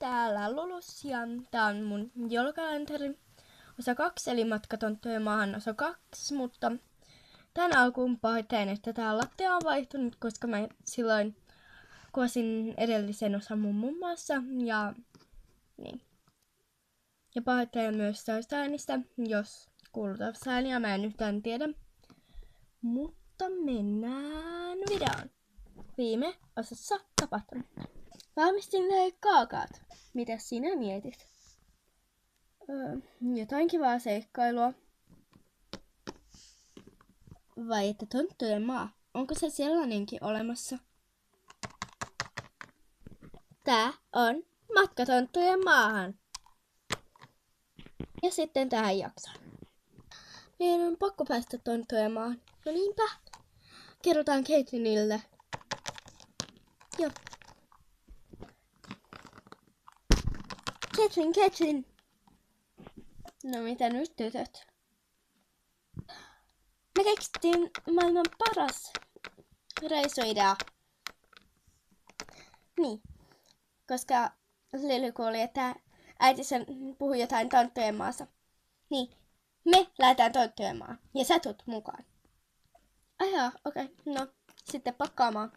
täällä Lulus ja tää on mun joulukalenteri osa 2, eli Matka tonttujen maahan osa 2, mutta tän alkuun pahoittelen, että tää lattia on vaihtunut, koska mä silloin kuvasin edellisen osan mun mummassa ja niin. Ja pahoittelen myös toista äänistä, jos kuuluu toista ääniä, mä en yhtään tiedä. Mutta mennään videoon. Viime osassa tapahtunut. Valmistin teille kaakaat. Mitä sinä mietit? Jotain kivaa seikkailua. Vai että tonttujen maa? Onko se sellainenkin olemassa? Tää on Matka tonttujen maahan. Ja sitten tähän jaksoon. Meidän on pakko päästä tonttujen maahan. No niinpä. Kerrotaan Caitlinille. Joo. Caitlin! No mitä nyt tytöt? Me keksittiin maailman paras reissuidea. Niin, koska Lily kuuli, että äiti sen puhui jotain tonttujen maassa. Niin, me lähdetään tonttujen maahan ja sä tulet mukaan. Ajaa, okei. No, sitten pakkaamaan.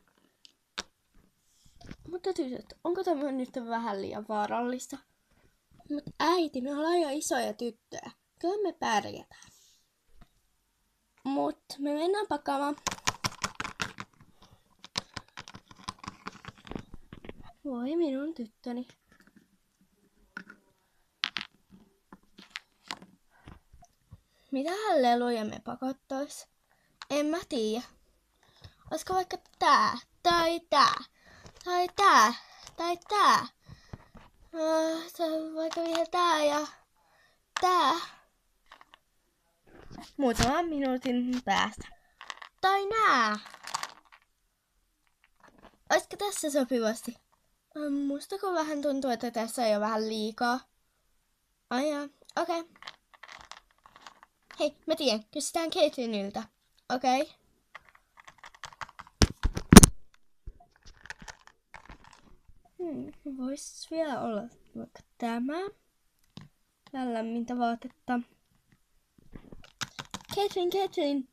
Mutta tytöt, onko tämä nyt vähän liian vaarallista? Mutta äiti, me ollaan jo isoja tyttöjä. Kyllä me pärjätään. Mut me mennään pakkaamaan. Voi minun tyttöni. Mitähän leluja me pakottais? En mä tiedä. Olisiko vaikka tää, tai tää, tai tää, tai tää. Vaikka vielä tää ja tää. Muutaman minuutin päästä. Tai nää. Olisiko tässä sopivasti? Mustako vähän tuntuu, että tässä on jo vähän liikaa? Ai jaa, okei. Hei, mä tiedän. Kysytään Caitliniltä. Okei. Vois vielä olla vaikka tämä. Vähän lämmintä vaatetta. Caitlin!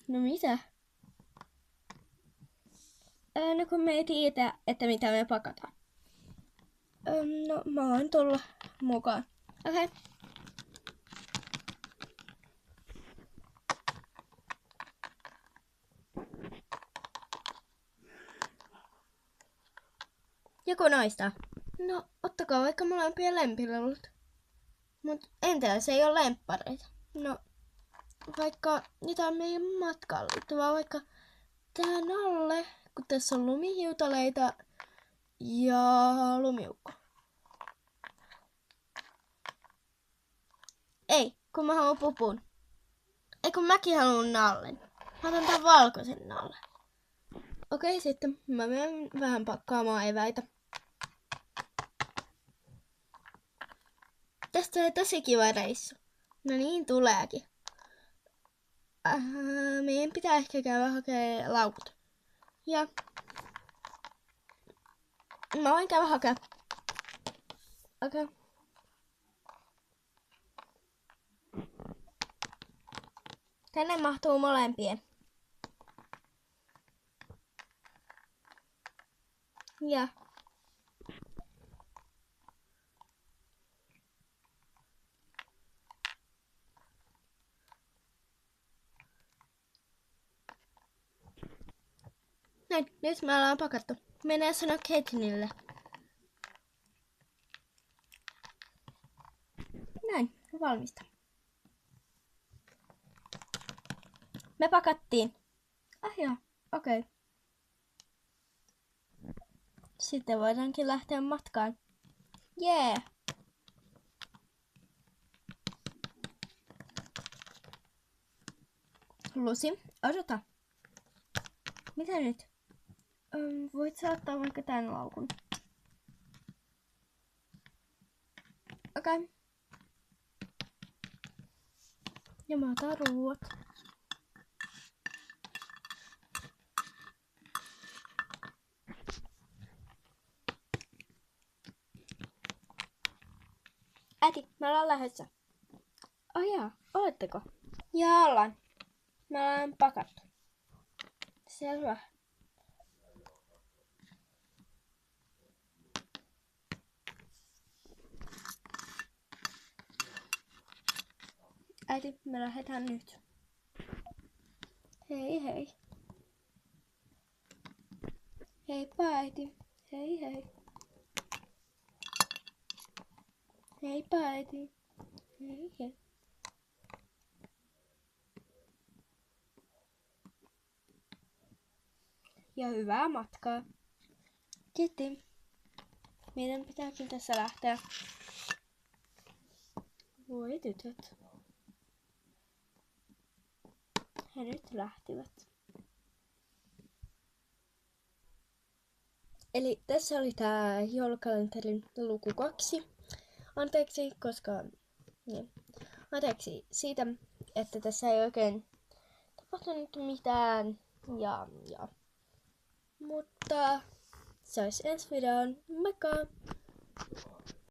No mitä? No kun me ei tiedä, että mitä me pakataan. No mä voin tulla mukaan. Okei. Joku noista. No, ottakaa vaikka molempia lempilelut. Mut entä se ei ole lemppareita? No, vaikka jotain meidän matkaan liittyvää, vaikka tähän alle, kun tässä on lumihiutaleita ja lumiukko. Ei, kun mä haluan pupun. Ei, kun mäkin haluan nallen. Mä otan tän valkoisen nallen. Okei, sitten mä menen vähän pakkaamaan eväitä. Tästä tulee tosi kiva reissu. No niin, tuleekin. Meidän pitää ehkä käydä hakemaan laukut. Ja mä voin käydä hakemaan. Okei. Tänne mahtuu molempien. Ja näin, nyt me ollaan pakattu. Mennään sanoa Caitlinille. Näin, valmista. Me pakattiin. Joo, okei. Sitten voidaankin lähteä matkaan. Jee! Lucy, odota. Mitä nyt? Voit saattaa vaikka tän laukun. Okei. Ja mä otan ruuat. Äiti, me ollaan lähdössä. Jaa, oletteko? Jaa, ollaan. Me ollaan pakattu. Selvä. Äiti, me lähdetään nyt. Hei hei. Heippa äiti. Hei hei. Heippa äiti. Hei hei. Ja hyvää matkaa. Kiitti. Meidän pitääkin tässä lähteä. Voi tytöt. He nyt lähtivät. Eli tässä oli tää joulukalenterin luku 2. Anteeksi, koska... Niin. Anteeksi siitä, että tässä ei oikein tapahtunut mitään. Ja. Mutta se olisi ensi videoon. Moikka!